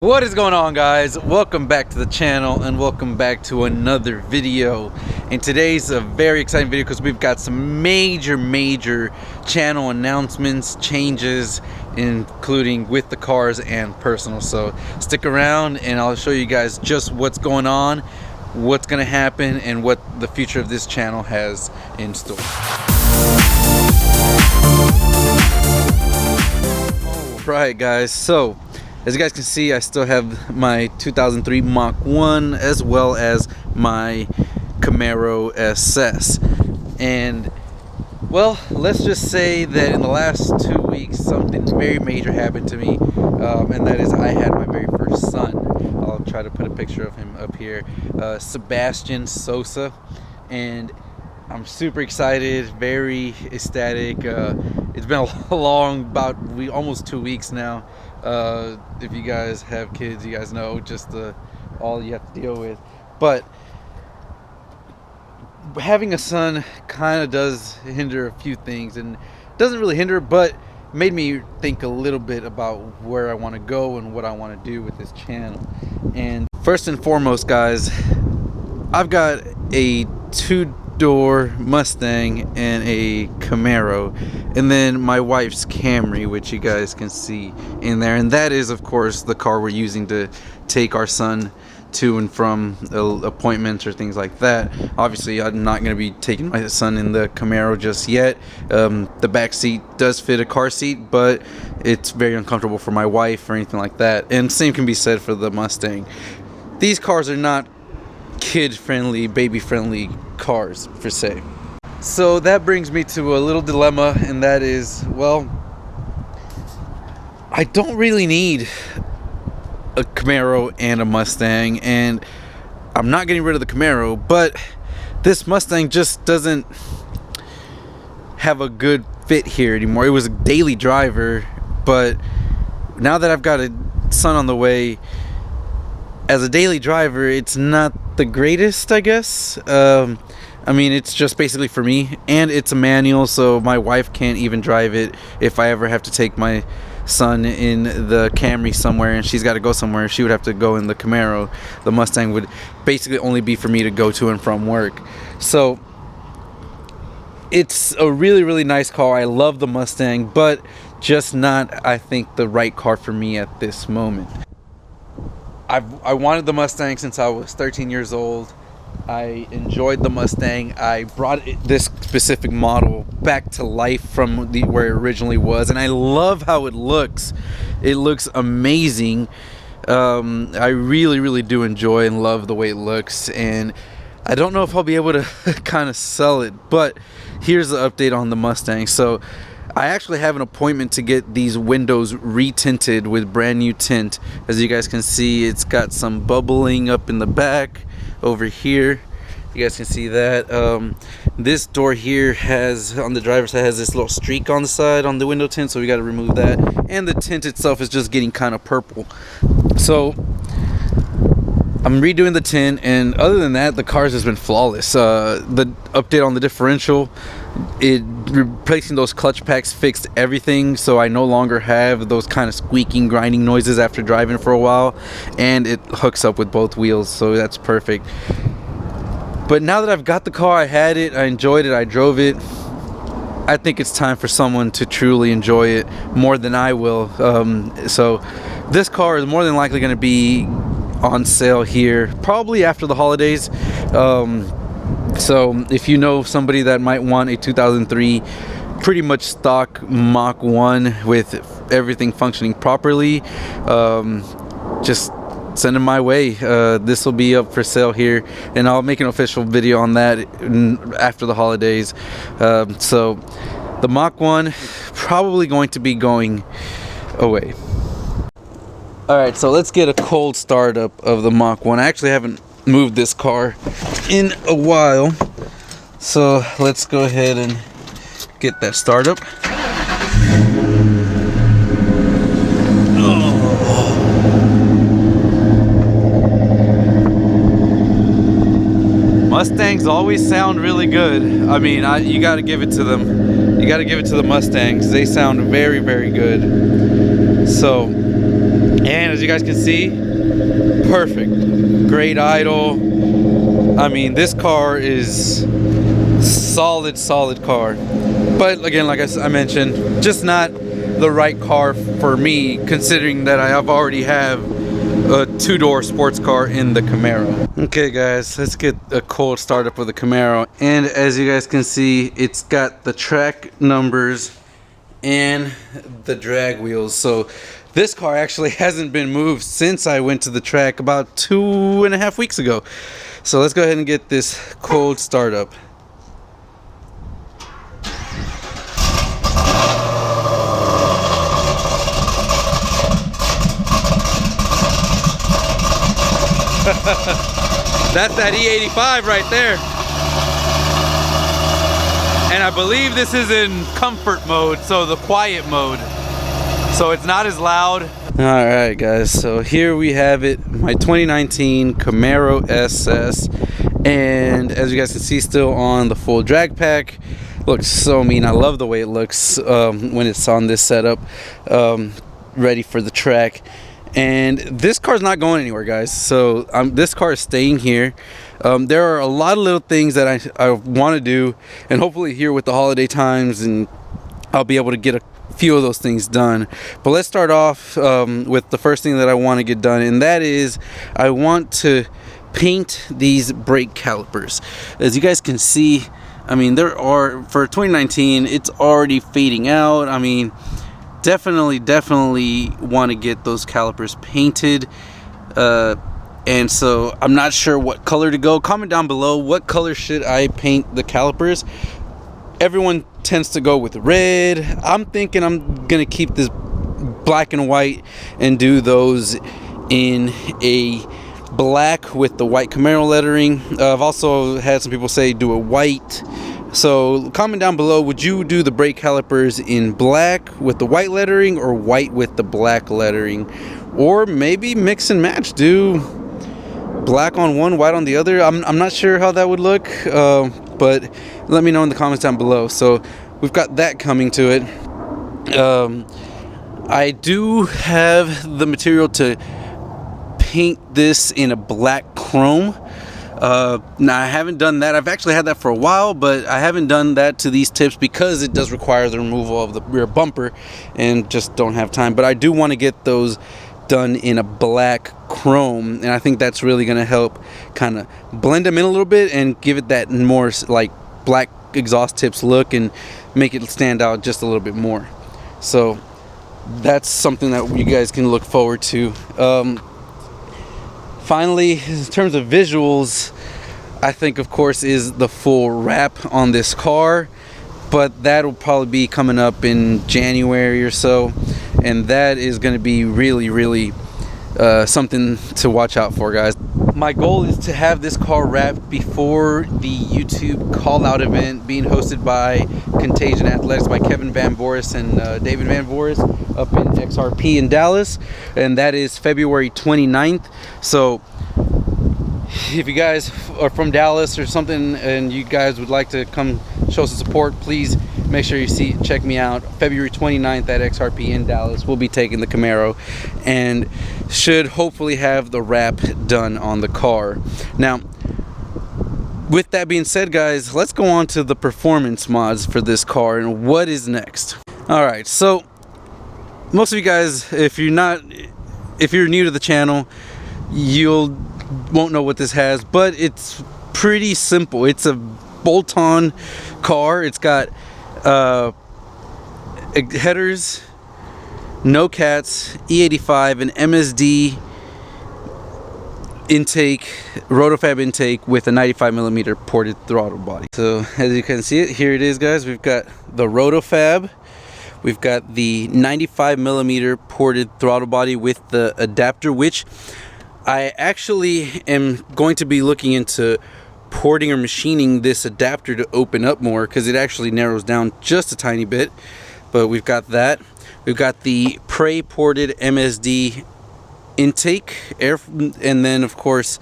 What is going on, guys? Welcome back to the channel and welcome back to another video. And today's a very exciting video because we've got some major channel announcements, changes, including with the cars and personal. So stick around and I'll show you guys just what's going on, what's going to happen, and what the future of this channel has in store. Alright guys, so as you guys can see, I still have my 2003 Mach 1 as well as my Camaro SS. And well, let's just say that in the last 2 weeks something very major happened to me, and that is I had my very first son. I'll try to put a picture of him up here, Sebastian Sosa, and I'm super excited, very ecstatic. It's been a long, almost 2 weeks now. If you guys have kids, you guys know just all you have to deal with. But having a son kind of does hinder a few things, and doesn't really hinder, but made me think a little bit about where I want to go and what I want to do with this channel. And first and foremost, guys, I've got a two-door Mustang and a Camaro, and then my wife's Camry, which you guys can see in there, and that is of course the car we're using to take our son to and from appointments or things like that. Obviously I'm not going to be taking my son in the Camaro just yet. The back seat does fit a car seat, but it's very uncomfortable for my wife or anything like that, and same can be said for the Mustang. These cars are not kid-friendly, baby-friendly cars per se. So that brings me to a little dilemma, and that is, well, I don't really need a Camaro and a Mustang, and I'm not getting rid of the Camaro, but this Mustang just doesn't have a good fit here anymore. It was a daily driver, but now that I've got a son on the way, as a daily driver, it's not the greatest, I guess. I mean, it's just basically for me, and it's a manual, so my wife can't even drive it if I ever have to take my son in the Camry somewhere and she's got to go somewhere. She would have to go in the Camaro. The Mustang would basically only be for me to go to and from work. So it's a really nice car. I love the Mustang, but just not, I think, the right car for me at this moment. I wanted the Mustang since I was 13 years old. I enjoyed the Mustang. I brought this specific model back to life from where it originally was, and I love how it looks. It looks amazing. I really do enjoy and love the way it looks, and I don't know if I'll be able to kind of sell it, but here's the update on the Mustang. So I actually have an appointment to get these windows re-tinted with brand new tint. As you guys can see, it's got some bubbling up in the back over here. You guys can see that. This door here has, on the driver's side, has this little streak on the side on the window tint, so we got to remove that. And the tint itself is just getting kind of purple. So I'm redoing the tint, and other than that, the car's has been flawless. The update on the differential, replacing those clutch packs fixed everything, so I no longer have those kind of squeaking, grinding noises after driving for a while, and it hooks up with both wheels, so that's perfect. But now that I've got the car, I had it, I enjoyed it, I drove it, I think it's time for someone to truly enjoy it more than I will. So this car is more than likely going to be on sale here probably after the holidays. So if you know somebody that might want a 2003 pretty much stock Mach 1 with everything functioning properly, just send them my way. This will be up for sale here, and I'll make an official video on that after the holidays. So the Mach 1 probably going to be going away. Alright, so let's get a cold startup of the Mach 1. I actually haven't moved this car in a while, so let's go ahead and get that startup. Mustangs always sound really good. I mean, you got to give it to them. You got to give it to the Mustangs. They sound very good. So And as you guys can see, perfect. Great idle. I mean, this car is solid car. But again, like I mentioned, just not the right car for me, considering that I already have a two-door sports car in the Camaro. Okay guys, let's get a cold start up with the Camaro. And as you guys can see, it's got the track numbers and the drag wheels. So this car actually hasn't been moved since I went to the track about 2.5 weeks ago. So let's go ahead and get this cold start up. That's that E85 right there. And I believe this is in comfort mode, so the quiet mode. So it's not as loud. Alright guys, so here we have it, my 2019 Camaro SS. And as you guys can see, still on the full drag pack. Looks so mean. I love the way it looks when it's on this setup, ready for the track. And this car's not going anywhere, guys. So this car is staying here. There are a lot of little things that I want to do, and hopefully here with the holiday times, and I'll be able to get a few of those things done. But let's start off with the first thing that I want to get done, and that is I want to paint these brake calipers. As you guys can see, I mean, there are, for 2019, it's already fading out. I mean, definitely want to get those calipers painted, and so I'm not sure what color to go. Comment down below, what color should I paint the calipers? Everyone tends to go with red. I'm thinking I'm gonna keep this black and white and do those in a black with the white Camaro lettering. I've also had some people say do a white. So comment down below, would you do the brake calipers in black with the white lettering or white with the black lettering? Or maybe mix and match, do black on one, white on the other. I'm not sure how that would look, but let me know in the comments down below. So we've got that coming to it. I do have the material to paint this in a black chrome. Now I haven't done that. I've actually had that for a while, but I haven't done that to these tips because it does require the removal of the rear bumper and just don't have time. But I do want to get those done in a black chrome, and I think that's really going to help kind of blend them in a little bit and give it that more like black exhaust tips look and make it stand out just a little bit more. So that's something that you guys can look forward to. Finally, in terms of visuals, I think of course is the full wrap on this car, but that will probably be coming up in January or so, and that is going to be really something to watch out for, guys. My goal is to have this car wrapped before the YouTube call out event being hosted by Contagion Athletics by Kevin Van Voris and David Van Voris up in XRP in Dallas, and that is February 29th. So if you guys are from Dallas or something and you guys would like to come show some support, please make sure you check me out February 29th at XRP in Dallas. We'll be taking the Camaro and should hopefully have the wrap done on the car. Now, with that being said, guys, let's go on to the performance mods for this car and what is next. All right, so most of you guys, if you're new to the channel, you won't know what this has, but it's pretty simple. It's a bolt-on car. It's got headers, no cats, E85, an MSD intake, Rotofab intake with a 95mm ported throttle body. So as you can see it, here it is, guys. We've got the Rotofab, we've got the 95mm ported throttle body with the adapter, which I actually am going to be looking into porting or machining this adapter to open up more, because it actually narrows down just a tiny bit. But we've got that. We've got the pre-ported MSD intake air, and then of course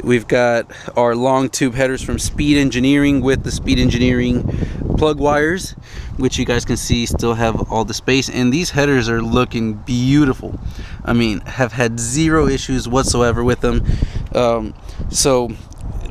we've got our long tube headers from Speed Engineering with the Speed Engineering plug wires, which you guys can see still have all the space, and these headers are looking beautiful. I mean, have had zero issues whatsoever with them. So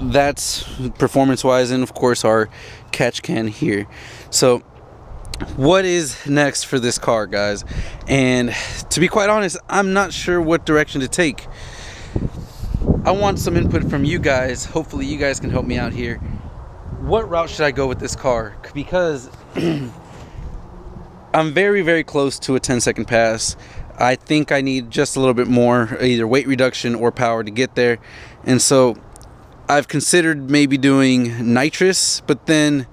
that's performance wise, and of course our catch can here. So what is next for this car, guys? And to be quite honest, I'm not sure what direction to take. I want some input from you guys. Hopefully you guys can help me out here. What route should I go with this car? Because I'm very, very close to a 10-second pass. I think I need just a little bit more, either weight reduction or power to get there. And so I've considered maybe doing nitrous, but then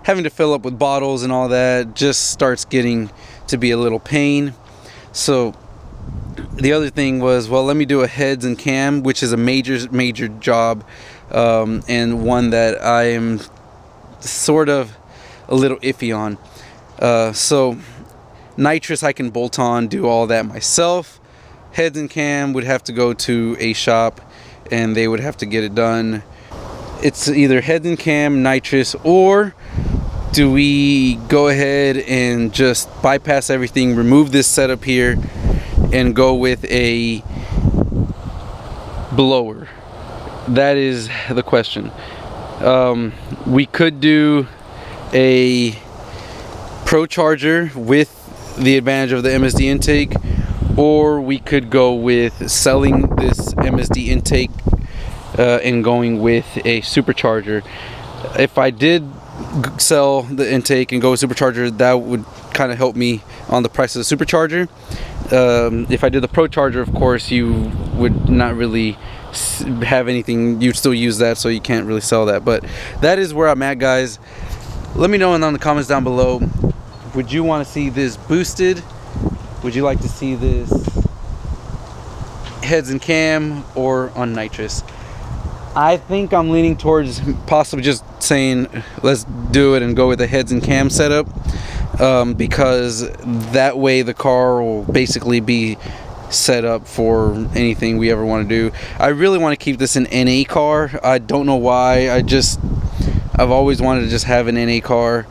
having to fill up with bottles and all that just starts getting to be a little pain. So the other thing was, well, let me do a heads and cam, which is a major job, and one that I am sort of a little iffy on. So nitrous I can bolt on, do all that myself. Heads and cam would have to go to a shop and they would have to get it done. It's either heads and cam, nitrous, or do we go ahead and just bypass everything, remove this setup here, and go with a blower? That is the question. We could do a Pro Charger with the advantage of the MSD intake, or we could go with selling this MSD intake and going with a supercharger. If I did sell the intake and go with supercharger, that would kind of help me on the price of the supercharger. If I did the Pro Charger, of course, you would not really have anything. You'd still use that, so you can't really sell that. But that is where I'm at, guys. Let me know in the comments down below. Would you want to see this boosted? Would you like to see this heads and cam or on nitrous? I think I'm leaning towards possibly just saying let's do it and go with a heads and cam setup, because that way the car will basically be set up for anything we ever want to do. I really want to keep this an NA car. I don't know why. I've always wanted to just have an NA car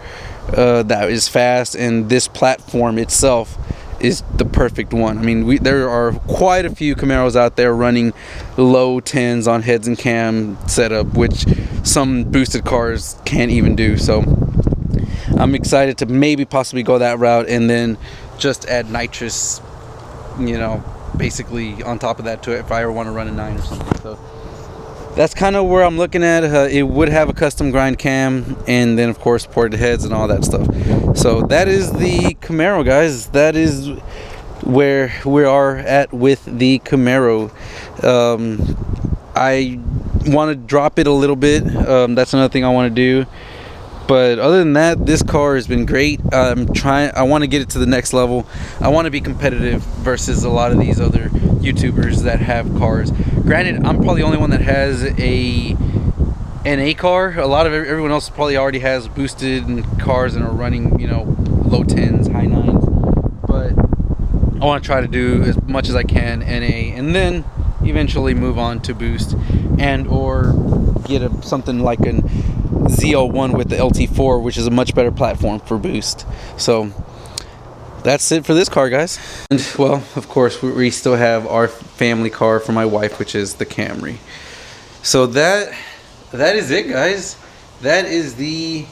that is fast, and this platform itself is the perfect one. I mean, there are quite a few Camaros out there running low 10s on heads and cam setup, which some boosted cars can't even do. So I'm excited to maybe possibly go that route and then just add nitrous, you know, basically on top of that to it if I ever want to run a 9 or something. So that's kind of where I'm looking at. It would have a custom grind cam, and then of course ported heads and all that stuff. So that is the Camaro, guys. That is where we are at with the Camaro. I want to drop it a little bit. That's another thing I want to do. But other than that, this car has been great. I want to get it to the next level. I want to be competitive versus a lot of these other YouTubers that have cars. Granted, I'm probably the only one that has a NA car. A lot of everyone else probably already has boosted cars and are running, you know, low 10s, high 9s. But I want to try to do as much as I can NA, and then eventually move on to boost, and or get something like an ZL1 with the LT4, which is a much better platform for boost. So that's it for this car, guys. And well, of course, we still have our family car for my wife, which is the Camry. So that is it, guys. That is the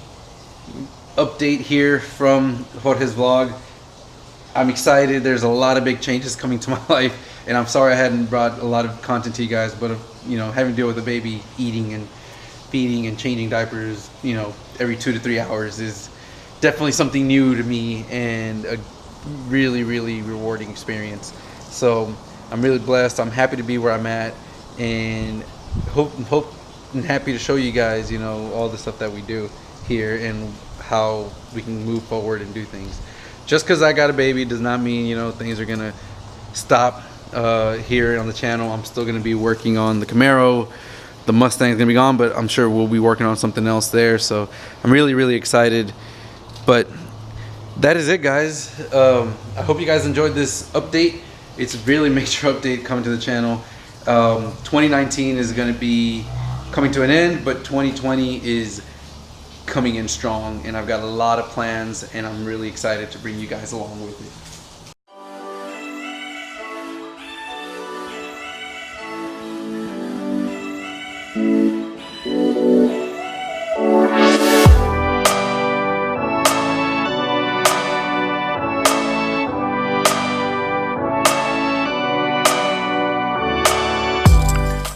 update here from Jorge's vlog. I'm excited. There's a lot of big changes coming to my life, and I'm sorry I hadn't brought a lot of content to you guys, but you know, having to deal with a baby eating and feeding and changing diapers, you know, every 2 to 3 hours is definitely something new to me, and a really, really rewarding experience. So I'm really blessed. I'm happy to be where I'm at, and hope and happy to show you guys, you know, all the stuff that we do here and how we can move forward and do things. Just because I got a baby does not mean, you know, things are gonna stop here on the channel. I'm still gonna be working on the Camaro. The Mustang is gonna be gone, but I'm sure we'll be working on something else there. So I'm really, really excited. But that is it, guys. I hope you guys enjoyed this update. It's a really major update coming to the channel. 2019 is gonna be coming to an end, but 2020 is coming in strong, and I've got a lot of plans, and I'm really excited to bring you guys along with it.